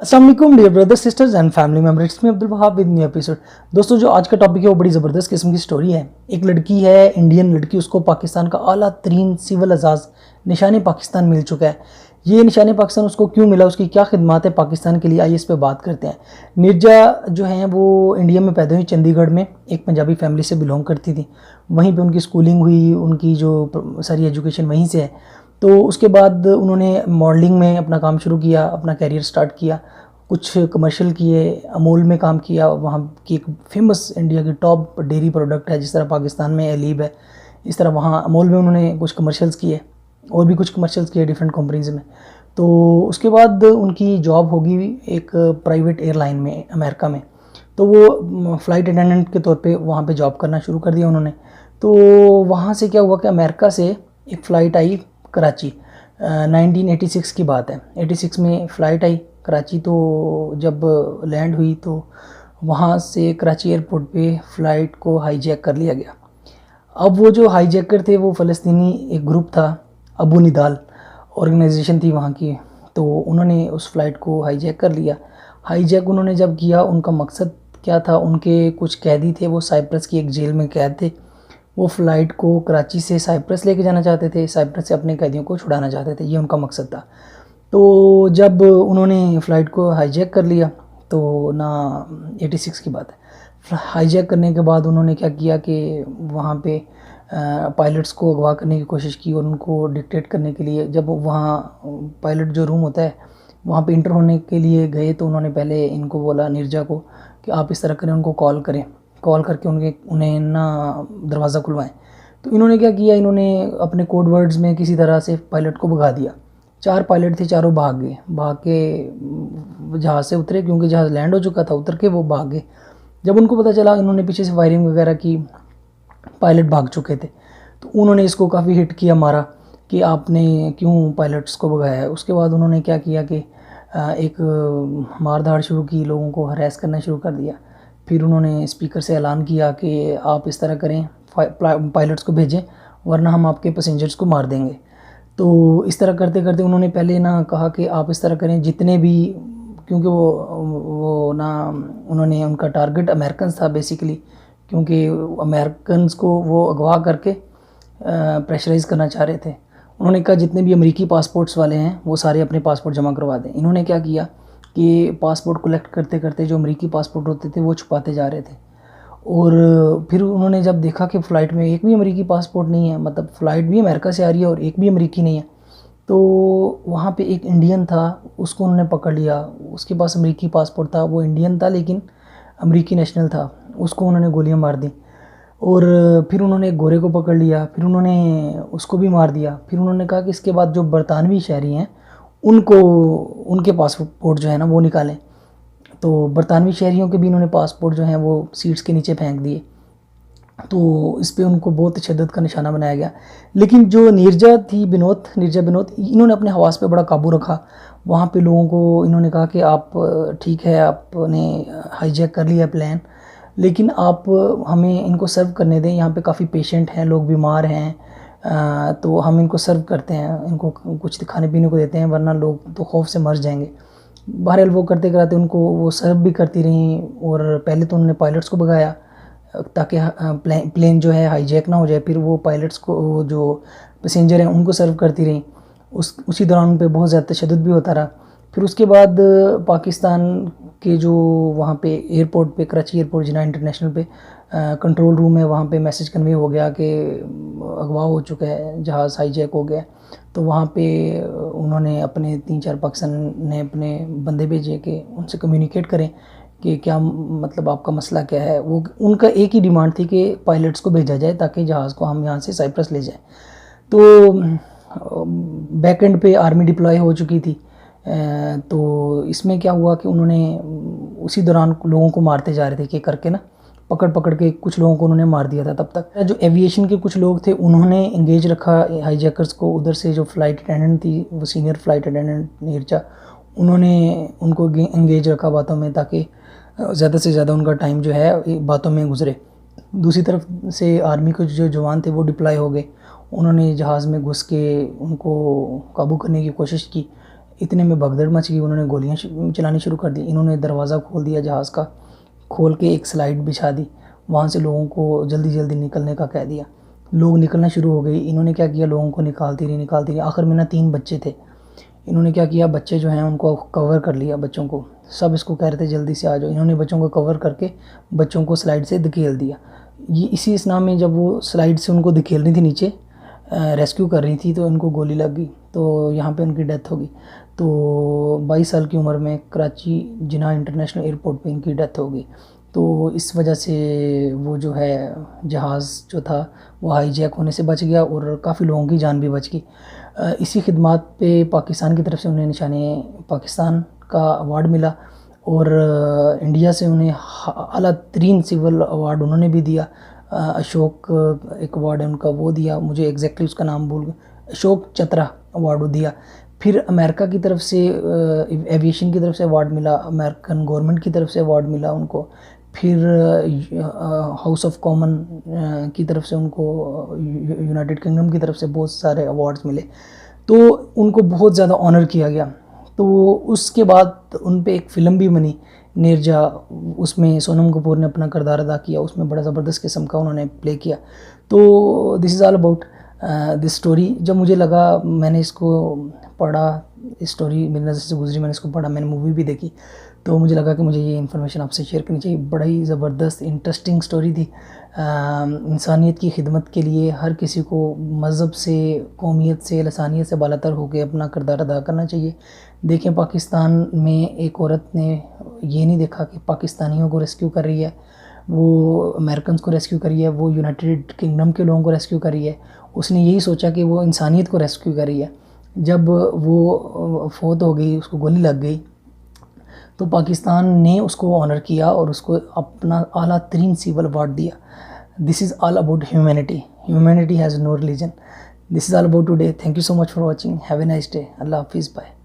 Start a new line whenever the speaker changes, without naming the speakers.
अस्सलाम वालेकुम dear brothers sisters and family members, it's me Abdul Wahab with new episode. दोस्तों, जो आज का टॉपिक है वो बड़ी ज़बरदस्त किस्म की स्टोरी है। एक लड़की है, इंडियन लड़की, उसको पाकिस्तान का आला तरीन सिविल एजाज़ निशान पाकिस्तान मिल चुका है। ये निशान पाकिस्तान उसको क्यों मिला, उसकी क्या खिदमत है पाकिस्तान के लिए, आइए इस पर बात करते हैं। निर्जा जो हैं वो इंडिया में पैदा हुई, चंडीगढ़ में एक पंजाबी फैमिली से बिलोंग करती थी। वहीं पे उनकी स्कूलिंग हुई, उनकी जो सारी एजुकेशन वहीं से है। तो उसके बाद उन्होंने मॉडलिंग में अपना काम शुरू किया, अपना कैरियर स्टार्ट किया, कुछ कमर्शियल किए, अमूल में काम किया, वहाँ की एक फेमस इंडिया की टॉप डेयरी प्रोडक्ट है, जिस तरह पाकिस्तान में एलीब है, इस तरह वहाँ अमूल में उन्होंने कुछ कमर्शियल्स किए और भी कुछ कमर्शियल्स किए डिफरेंट कंपनीज़ में। तो उसके बाद उनकी जॉब होगी एक प्राइवेट एयरलाइन में अमेरिका में। तो वो फ़्लाइट अटेंडेंट के तौर पे वहाँ पे जॉब करना शुरू कर दिया उन्होंने। तो वहाँ से क्या हुआ कि अमेरिका से एक फ़्लाइट आई कराची, 1986 की बात है। 86 में फ़्लाइट आई कराची। तो जब लैंड हुई तो वहाँ से कराची एयरपोर्ट पे फ़्लाइट को हाईजैक कर लिया गया। अब वो जो हाईजैकर थे वो फ़लस्तीनी एक ग्रुप था, अबू निदाल ऑर्गेनाइजेशन थी वहाँ की। तो उन्होंने उस फ़्लाइट को हाईजैक कर लिया। हाईजैक उन्होंने जब किया, उनका मकसद क्या था, उनके कुछ कैदी थे, वो साइप्रस की एक जेल में कैद थे। वो फ़्लाइट को कराची से साइप्रस लेके जाना चाहते थे, साइप्रस से अपने कैदियों को छुड़ाना चाहते थे, ये उनका मकसद था। तो जब उन्होंने फ़्लाइट को हाईजैक कर लिया तो ना 86 की बात है, हाईजैक करने के बाद उन्होंने क्या किया कि वहाँ पे पायलट्स को अगवा करने की कोशिश की और उनको डिक्टेट करने के लिए, जब वहाँ पायलट जो रूम होता है वहाँ पे इंटर होने के लिए गए तो उन्होंने पहले इनको बोला, निर्जा को, कि आप इस तरह करें, उनको कॉल करें, कॉल करके उन्हें ना दरवाज़ा खुलवाएं। तो इन्होंने क्या किया, इन्होंने अपने कोड वर्ड्स में किसी तरह से पायलट को भगा दिया। 4 पायलट थे, चारों भाग गए, भाग के जहाज़ से उतरे, क्योंकि जहाज़ लैंड हो चुका था, उतर के वो भाग गए। जब उनको पता चला, इन्होंने पीछे से फायरिंग वगैरह की, पायलट भाग चुके थे, तो उन्होंने इसको काफ़ी हिट किया, मारा कि आपने क्यों पायलट्स को भगाया है। उसके बाद उन्होंने क्या किया कि एक मारधाड़ शुरू की, लोगों को हरास करना शुरू कर दिया। फिर उन्होंने स्पीकर से ऐलान किया कि आप इस तरह करें, पायलट्स को भेजें, वरना हम आपके पैसेंजर्स को मार देंगे। तो इस तरह करते करते उन्होंने पहले ना कहा कि आप इस तरह करें, जितने भी, क्योंकि वो ना उन्होंने, उनका टारगेट अमेरिकन्स था बेसिकली, क्योंकि अमेरिकन्स को वो अगवा करके प्रेशराइज़ करना चाह रहे थे। उन्होंने कहा जितने भी अमेरिकी पासपोर्ट्स वाले हैं वो सारे अपने पासपोर्ट जमा करवा दें। इन्होंने क्या किया कि पासपोर्ट कलेक्ट करते करते जो अमेरिकी पासपोर्ट होते थे वो छुपाते जा रहे थे। और फिर उन्होंने जब देखा कि फ़्लाइट में एक भी अमेरिकी पासपोर्ट नहीं है, मतलब फ़्लाइट भी अमेरिका से आ रही है और एक भी अमेरिकी नहीं है, तो वहाँ पे एक इंडियन था, उसको उन्होंने पकड़ लिया। उसके पास अमेरिकी पासपोर्ट था, वो इंडियन था लेकिन अमेरिकी नेशनल था, उसको उन्होंने गोलियां मार दी। और फिर उन्होंने एक गोरे को पकड़ लिया, फिर उन्होंने उसको भी मार दिया। फिर उन्होंने कहा कि इसके बाद जो बरतानवी शहरी हैं उनको, उनके पासपोर्ट जो है ना वो निकालें। तो बरतानवी शहरियों के भी इन्होंने पासपोर्ट जो हैं वो सीट्स के नीचे फेंक दिए। तो इस पे उनको बहुत तशद्दुद का निशाना बनाया गया। लेकिन जो निर्जा थी, निर्जा बिनोद, इन्होंने अपने हवास पे बड़ा काबू रखा। वहाँ पे लोगों को इन्होंने कहा कि आप ठीक है, आपने हाईजैक कर लिया प्लान, लेकिन आप हमें इनको सर्व करने दें, यहाँ पे काफ़ी पेशेंट हैं, लोग बीमार हैं, तो हम इनको सर्व करते हैं, इनको कुछ खाने पीने को देते हैं, वरना लोग तो खौफ से मर जाएंगे। बहरहाल वो करते कराते उनको वो सर्व भी करती रहीं। और पहले तो उन्होंने पायलट्स को भगाया ताकि प्लेन जो है हाईजैक ना हो जाए, फिर वो पायलट्स को, जो पैसेंजर हैं, उनको सर्व करती रहीं। उसी दौरान उन पर बहुत ज़्यादा तशद्दुद भी होता रहा। फिर उसके बाद पाकिस्तान के जो वहाँ पे एयरपोर्ट पे, कराची एयरपोर्ट जिना इंटरनेशनल पे कंट्रोल रूम है, वहाँ पे मैसेज कन्वे हो गया कि अगवा हो चुका है, जहाज़ हाईजैक हो गया। तो वहाँ पे उन्होंने अपने 3-4 पाकिस्तान ने अपने बंदे भेजे कि उनसे कम्युनिकेट करें कि क्या मतलब आपका मसला क्या है। वो उनका एक ही डिमांड थी कि पायलट्स को भेजा जाए ताकि जहाज़ को हम यहाँ से साइप्रस ले जाएं। तो बैक एंड पे आर्मी डिप्लॉय हो चुकी थी। तो इसमें क्या हुआ कि उन्होंने उसी दौरान लोगों को मारते जा रहे थे, कि करके ना पकड़ पकड़ के कुछ लोगों को उन्होंने मार दिया था। तब तक जो एविएशन के कुछ लोग थे उन्होंने इंगेज रखा हाईजैकर्स को। उधर से जो फ़्लाइट अटेंडेंट थी, वो सीनियर फ़्लाइट अटेंडेंट निर्जा, उन्होंने उनको इंगेज रखा बातों में, ताकि ज़्यादा से ज़्यादा उनका टाइम जो है बातों में गुजरे। दूसरी तरफ से आर्मी के जो जवान थे वो डिप्लॉय हो गए। उन्होंने जहाज़ में घुस के उनको काबू करने की कोशिश की। इतने में भगदड़ मच गई, उन्होंने गोलियां चलानी शुरू कर दी। इन्होंने दरवाज़ा खोल दिया जहाज़ का, खोल के एक स्लाइड बिछा दी, वहाँ से लोगों को जल्दी जल्दी निकलने का कह दिया। लोग निकलना शुरू हो गए। इन्होंने क्या किया, लोगों को निकालती रही। आखिर में ना 3 बच्चे थे। इन्होंने क्या किया, बच्चे जो हैं उनको कवर कर लिया, बच्चों को। सब इसको कह रहे थे जल्दी से आ जाओ। इन्होंने बच्चों को कवर करके बच्चों को स्लाइड से धकेल दिया। ये इसी स्नाम में जब वो स्लाइड से उनको धकेल रही थी नीचे, रेस्क्यू कर रही थी, तो इनको गोली लग गई, तो यहाँ पे उनकी डेथ हो गई। तो 22 साल की उम्र में कराची जिन्ना इंटरनेशनल एयरपोर्ट पे इनकी डेथ हो गई। तो इस वजह से वो जो है जहाज़ जो था वो हाईजैक होने से बच गया और काफ़ी लोगों की जान भी बच गई। इसी खिदमत पे पाकिस्तान की तरफ से उन्हें निशाने पाकिस्तान का अवार्ड मिला, और इंडिया से उन्हें आला तरीन सिविल अवार्ड उन्होंने भी दिया। अशोक एक अवार्ड है उनका, वो दिया, मुझे एग्जैक्टली उसका नाम भूल गया, अशोक चतरा अवार्ड दिया। फिर अमेरिका की तरफ से एविएशन की तरफ से अवार्ड मिला, अमेरिकन गवर्नमेंट की तरफ से अवार्ड मिला उनको। फिर हाउस ऑफ कॉमन की तरफ से उनको, यूनाइटेड किंगडम की तरफ से बहुत सारे अवार्ड्स मिले। तो उनको बहुत ज़्यादा ऑनर किया गया। तो उसके बाद उन पे एक फ़िल्म भी बनी, नीरजा, उसमें सोनम कपूर ने अपना किरदार अदा किया, उसमें बड़ा ज़बरदस्त किस्म का उन्होंने प्ले किया। तो this is all about this story. जब मुझे लगा, मैंने इसको पढ़ा, स्टोरी मेरी नज़र से गुजरी, मैंने इसको पढ़ा, मैंने मूवी भी देखी, तो मुझे लगा कि मुझे ये इन्फॉर्मेशन आपसे शेयर करनी चाहिए। बड़ा ही ज़बरदस्त इंटरेस्टिंग स्टोरी थी। इंसानियत की खिदमत के लिए हर किसी को मज़हब से, कौमियत से, लसानियत से बालातर होकर अपना किरदार अदा करना चाहिए। देखें, पाकिस्तान में एक औरत ने ये नहीं देखा कि पाकिस्तानियों को रेस्क्यू कर रही है, वो अमेरिकन को रेस्क्यू करी है, वो यूनाइटेड किंगडम के लोगों को रेस्क्यू करी है। उसने यही सोचा कि वो इंसानियत को रेस्क्यू करी है। जब वो फौत हो गई, उसको गोली लग गई, तो पाकिस्तान ने उसको ऑनर किया और उसको अपना आला तरीन सिविल अवार्ड दिया। This is all about humanity. Humanity has no religion. This is all about today. Thank you so much for watching. Have a nice day. अल्लाह हाफिज़। बाय।